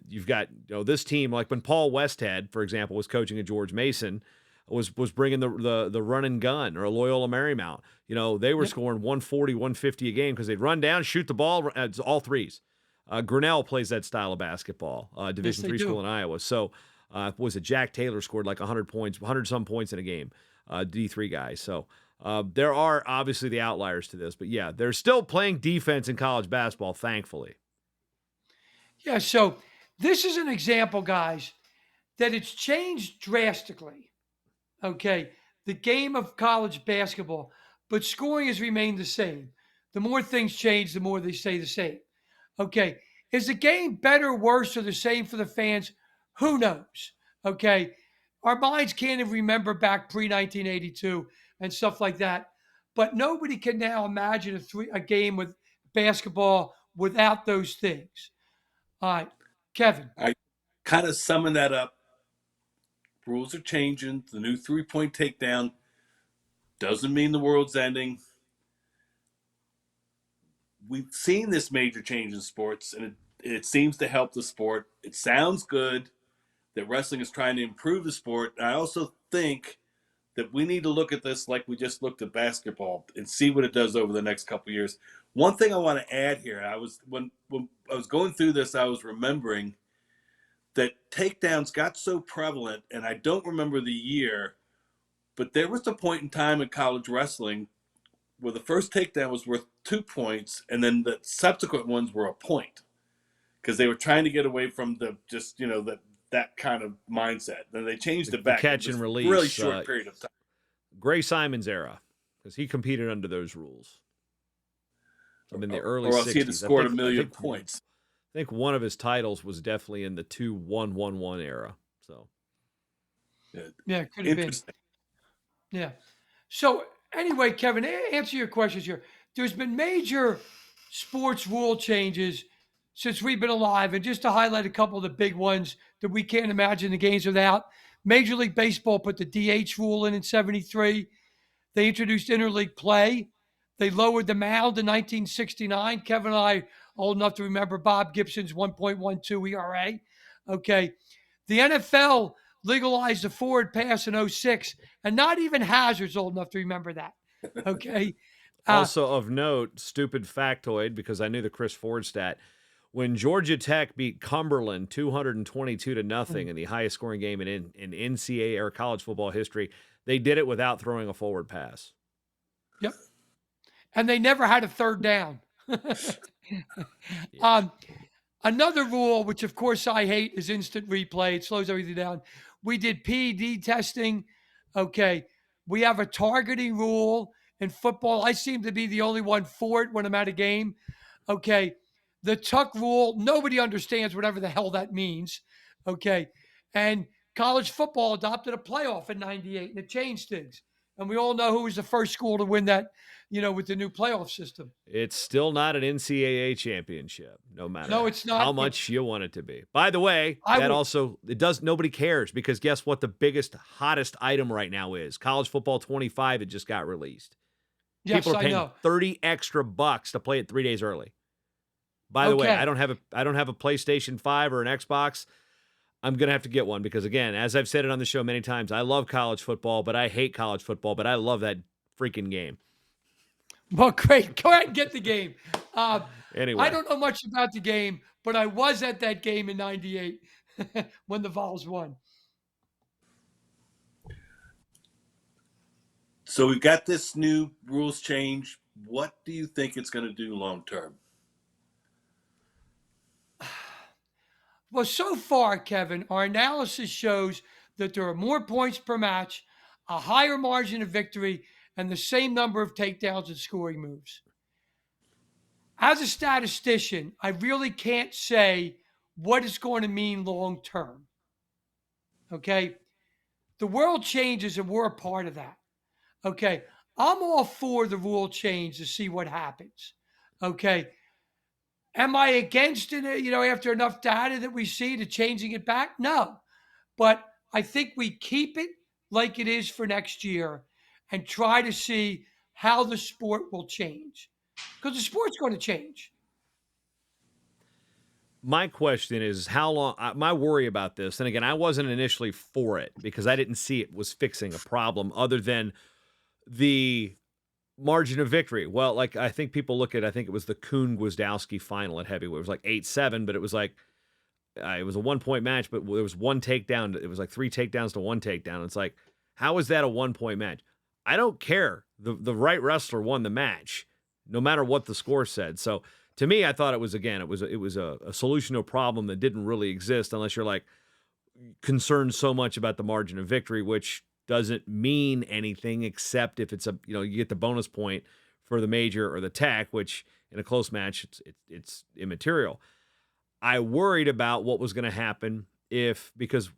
you've got this team, like when Paul Westhead, for example, was coaching at George Mason, was bringing the run and gun, or a Loyola Marymount. They were scoring 140, 150 a game because they'd run down, shoot the ball, it's all threes. Grinnell plays that style of basketball, Division III school in Iowa. So was it Jack Taylor scored like 100 points, 100 some points in a game, D3 guy. So there are obviously the outliers to this, but yeah, they're still playing defense in college basketball, thankfully. Yeah, so this is an example, guys, that it's changed drastically. Okay, the game of college basketball, but scoring has remained the same. The more things change, the more they stay the same. Okay, is the game better, worse, or the same for the fans? Who knows? Okay, our minds can't even remember back pre 1982 and stuff like that. But nobody can now imagine a game with basketball without those things. All right, Kevin. I kind of summing that up. Rules are changing. The new three-point takedown doesn't mean the world's ending. We've seen this major change in sports, and it seems to help the sport. It sounds good that wrestling is trying to improve the sport. I also think that we need to look at this like we just looked at basketball and see what it does over the next couple of years. One thing I want to add here, when I was going through this, I was remembering that takedowns got so prevalent, and I don't remember the year, but there was a point in time in college wrestling where the first takedown was worth 2 points, and then the subsequent ones were a point because they were trying to get away from that kind of mindset. Then they changed it back. Catch and release. Really short period of time. Gray Simon's era, because he competed under those rules. In the early 60s. Or else he had scored a million points. I think one of his titles was definitely in the 2-1-1-1 era. So, yeah, it could have been. Yeah. So anyway, Kevin, answer your questions here. There's been major sports rule changes since we've been alive, and just to highlight a couple of the big ones that we can't imagine the games without. Major League Baseball put the DH rule in 73. They introduced interleague play. They lowered the mound in 1969. Kevin and I are old enough to remember Bob Gibson's 1.12 ERA. Okay. The NFL legalized the forward pass in 06, and not even Hazard's old enough to remember that. Okay. Also of note, stupid factoid, because I knew the Chris Ford stat. when Georgia Tech beat Cumberland 222-0 in the highest scoring game in NCAA or college football history, they did it without throwing a forward pass. Yep. And they never had a third down. Yeah. Another rule, which of course I hate, is instant replay. It slows everything down. We did PED testing. Okay. We have a targeting rule in football. I seem to be the only one for it when I'm at a game. Okay. The tuck rule, nobody understands whatever the hell that means. Okay. And college football adopted a playoff in 98 and it changed things. And we all know who was the first school to win that, with the new playoff system. It's still not an NCAA championship, no matter No, it's not. how much you want it to be. By the way, nobody cares because guess what? The biggest, hottest item right now is college football 25. It just got released. Yes, People are I paying know. $30 extra to play it 3 days early. By the way, I don't have a PlayStation 5 or an Xbox. I'm going to have to get one because, again, as I've said it on the show many times, I love college football, but I hate college football, but I love that freaking game. Well, great. Go ahead and get the game. Anyway. I don't know much about the game, but I was at that game in 98 when the Vols won. So we've got this new rules change. What do you think it's going to do long term? Well, so far, Kevin, our analysis shows that there are more points per match, a higher margin of victory, and the same number of takedowns and scoring moves. As a statistician, I really can't say what it's going to mean long term. Okay? The world changes and we're a part of that. Okay? I'm all for the rule change to see what happens. Okay? Am I against it, after enough data that we see to changing it back? No. But I think we keep it like it is for next year and try to see how the sport will change. Because the sport's going to change. My question is how long, my worry about this, and again, I wasn't initially for it because I didn't see it was fixing a problem other than the margin of victory. Well, like I think people look at, I think it was the Kuhn Gwizdowski final at heavyweight. It was like 8-7, but it was like, it was a 1-point match, but there was one takedown. It was like 3 takedowns to 1 takedown. It's like, how is that a 1-point match? I don't care. The right wrestler won the match, no matter what the score said. So to me, I thought it was a solution to a problem that didn't really exist unless you're like concerned so much about the margin of victory, which doesn't mean anything except if it's you get the bonus point for the major or the tech, which in a close match, it's immaterial. I worried about what was going to happen because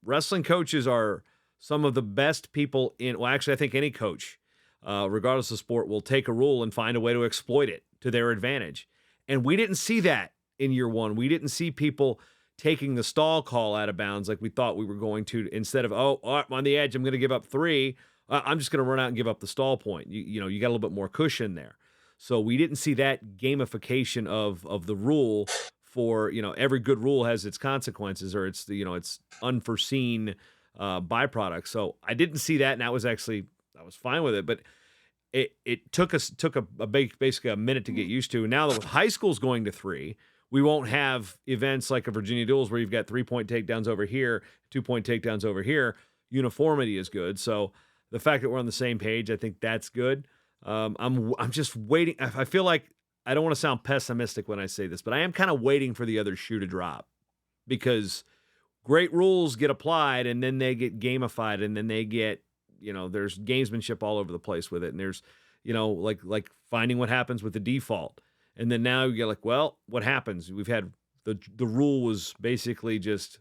wrestling coaches are some of the best people actually, I think any coach, regardless of sport, will take a rule and find a way to exploit it to their advantage. And we didn't see that in year one. We didn't see people taking the stall call out of bounds like we thought we were going to, instead of, I'm on the edge, I'm going to give up 3. I'm just going to run out and give up the stall point. You got a little bit more cushion there. So we didn't see that gamification of the rule for, every good rule has its consequences or it's it's unforeseen byproduct. So I didn't see that. And I was fine with it, but it took basically a minute to get used to. Now that with high school's going to 3, we won't have events like a Virginia Duels where you've got 3-point takedowns over here, 2-point takedowns over here. Uniformity is good. So the fact that we're on the same page, I think that's good. I'm just waiting. I feel like I don't want to sound pessimistic when I say this, but I am kind of waiting for the other shoe to drop because great rules get applied and then they get gamified and then they get, there's gamesmanship all over the place with it. And there's, like finding what happens with the default. And then now you get like, well, what happens? We've had the rule was basically just,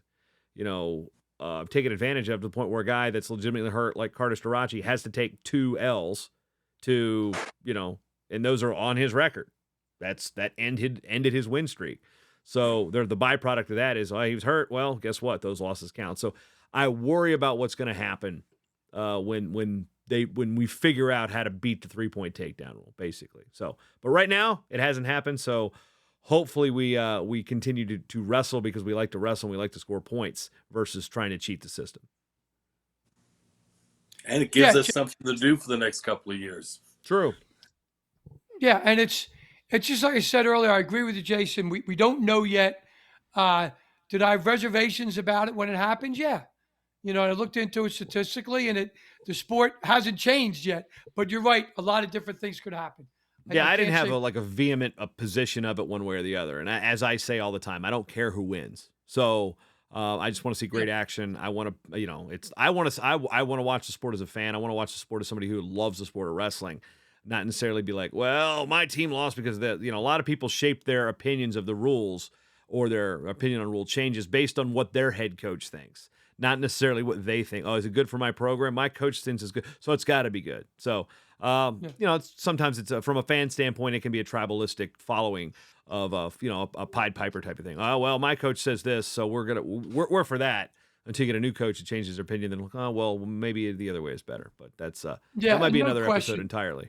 taken advantage of to the point where a guy that's legitimately hurt, like Carter Starachi, has to take 2 L's to, and those are on his record. That ended his win streak. So the byproduct of that is, he was hurt. Well, guess what? Those losses count. So I worry about what's going to happen when we figure out how to beat the 3-point takedown rule, basically. So, but right now it hasn't happened. So hopefully we continue to wrestle because we like to wrestle and we like to score points versus trying to cheat the system. And it gives us something to do for the next couple of years. True. Yeah, and it's It's just like I said earlier. I agree with you, Jason. We don't know yet. Did I have reservations about it when it happened? Yeah. I looked into it statistically, and the sport hasn't changed yet. But you're right. A lot of different things could happen. Yeah, I I didn't can't have say. a vehement position of it one way or the other. And as I say all the time, I don't care who wins. So I just want to see Yeah. great action. I want to, I want to, I want to watch the sport as a fan. I want to watch the sport as somebody who loves the sport of wrestling, not necessarily be like, well, my team lost because a lot of people shape their opinions of the rules or their opinion on rule changes based on what their head coach thinks, not necessarily what they think. Oh, is it good for my program? My coach thinks it's good, so it's got to be good. So Yeah. sometimes it's from a fan standpoint, it can be a tribalistic following of a Pied Piper type of thing. Oh well, my coach says this, so we're for that. Until you get a new coach that changes their opinion, then oh well, maybe the other way is better. But that Yeah. might be No another episode question. entirely.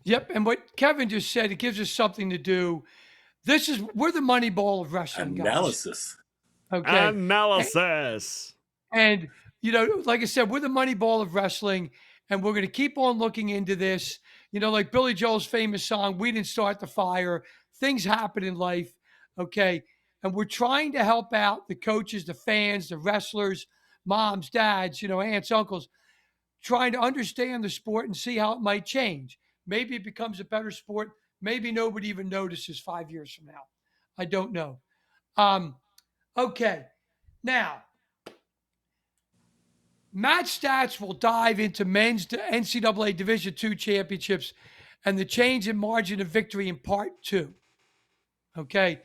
Yep. And what Kevin just said, it gives us something to do. We're the money ball of wrestling, guys. Analysis. Okay. Analysis. And, like I said, we're the money ball of wrestling, and we're going to keep on looking into this. Like Billy Joel's famous song, "We Didn't Start the Fire." Things happen in life. Okay. And we're trying to help out the coaches, the fans, the wrestlers, moms, dads, aunts, uncles, trying to understand the sport and see how it might change. Maybe it becomes a better sport. Maybe nobody even notices 5 years from now. I don't know. Um, okay. Now, MatStats will dive into men's NCAA Division II championships and the change in margin of victory in part two. Okay.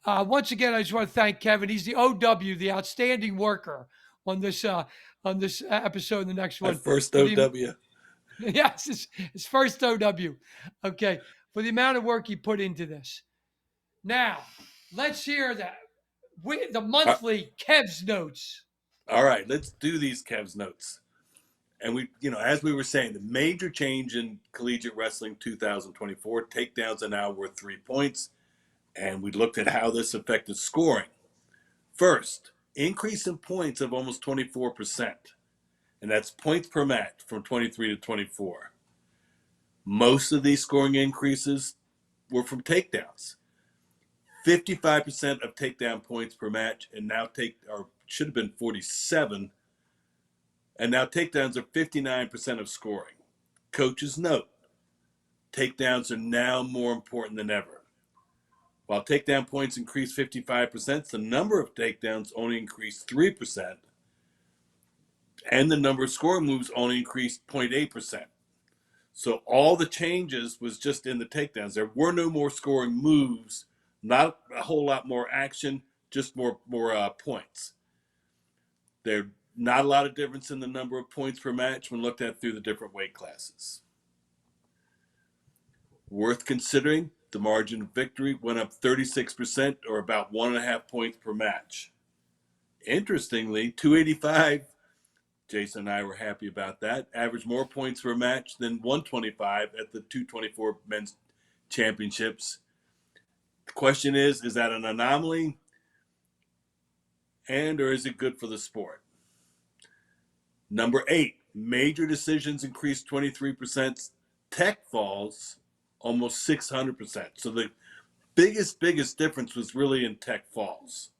Once again, I just want to thank Kevin. He's the OW, the outstanding worker on this episode and the next My one. first For the, OW. yes, his first OW. Okay. For the amount of work he put into this. Now, let's hear the Uh, monthly Kev's notes. all right, let's do these Kev's notes. And as we were saying, the major change in collegiate wrestling 2024, takedowns are now worth 3 points. And we looked at how this affected scoring. First, increase in points of almost 24%. And that's points per match from 23 to 24. Most of these scoring increases were from takedowns. 55% of takedown points per match, and now should have been 47. And now takedowns are 59% of scoring. Coaches note, takedowns are now more important than ever. While takedown points increased 55%, the number of takedowns only increased 3%, and the number of scoring moves only increased 0.8%. So all the changes was just in the takedowns. There were no more scoring moves, not a whole lot more action, just more points. There's not a lot of difference in the number of points per match when looked at through the different weight classes. Worth considering, the margin of victory went up 36%, or about 1.5 points per match. Interestingly, 285, Jason and I were happy about that, averaged more points per match than 125 at the 224 men's championships. The question is that an anomaly, or is it good for the sport? Number 8, major decisions increased 23%. Tech falls almost 600%. So the biggest difference was really in tech falls.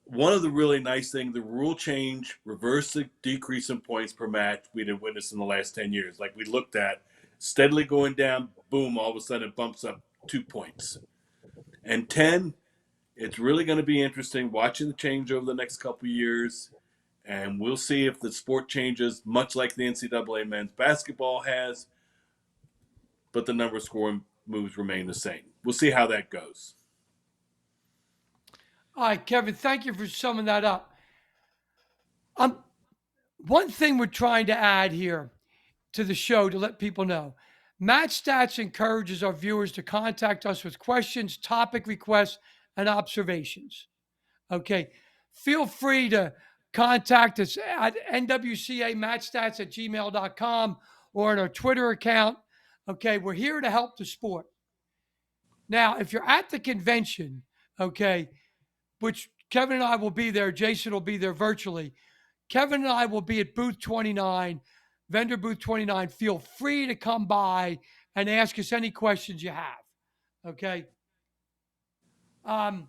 One of the really nice things, the rule change reversed the decrease in points per match we didn't witness in the last 10 years. Like we looked at, steadily going down, boom, all of a sudden it bumps up 2 points. And 10, it's really going to be interesting watching the change over the next couple of years. And we'll see if the sport changes, much like the NCAA men's basketball has, but the number of scoring moves remain the same. We'll see how that goes. All right, Kevin, thank you for summing that up. One thing we're trying to add here to the show to let people know, MatStats encourages our viewers to contact us with questions, topic requests, and observations. Okay. Feel free to contact us at NWCA MatStats at gmail.com or on our Twitter account. Okay. We're here to help the sport. Now, if you're at the convention, okay, which Kevin and I will be there, Jason will be there virtually. Kevin and I will be at booth 29, vendor booth 29. Feel free to come by and ask us any questions you have. Okay. While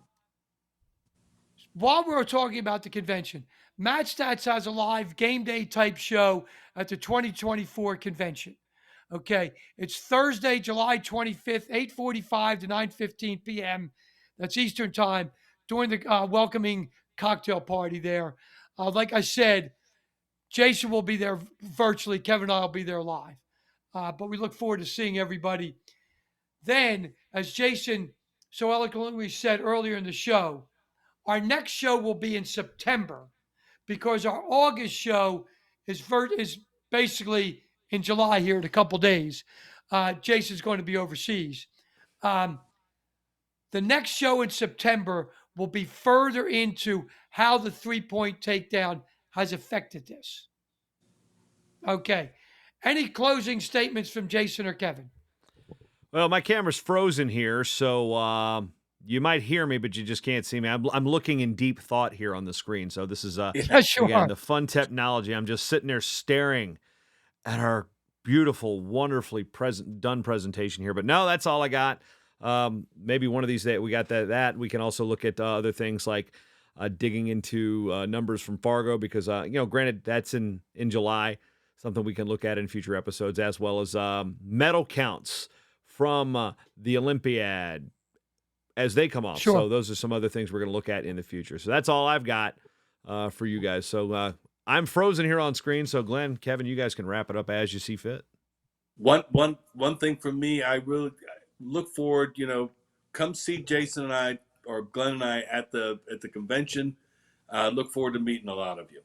we're talking about the convention, MatStats has a live game day type show at the 2024 convention. Okay, it's Thursday, July 25th, 8:45 to 9:15 p.m. That's Eastern time during the welcoming cocktail party there. Like I said, Jason will be there virtually. Kevin and I will be there live. But we look forward to seeing everybody. Then, as Jason so eloquently said earlier in the show, our next show will be in September because our August show is basically in July here in a couple days. Jason's going to be overseas. The next show in September will be further into how the 3-point takedown has affected this. Okay. Any closing statements from Jason or Kevin? Well, my camera's frozen here, so you might hear me, but you just can't see me. I'm looking in deep thought here on the screen. So this is Yes, you again are. the fun technology. I'm just sitting there staring at our beautiful, wonderfully done presentation here. But no, that's all I got. Maybe one of these days we got that. We can also look at other things like digging into numbers from Fargo because granted that's in July, something we can look at in future episodes, as well as medal counts from the Olympiad as they come off. Sure. So those are some other things we're going to look at in the future. So that's all I've got for you guys. So I'm frozen here on screen. So Glenn, Kevin, you guys can wrap it up as you see fit. One thing for me, I really look forward. Come see Jason and I, or Glenn and I, at the convention. Look forward to meeting a lot of you.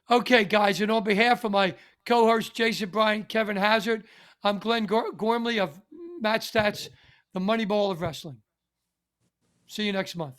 Okay, guys, and on behalf of my co-hosts Jason Bryant, Kevin Hazard, I'm Glenn Gormley of MatStats, the Moneyball of Wrestling. See you next month.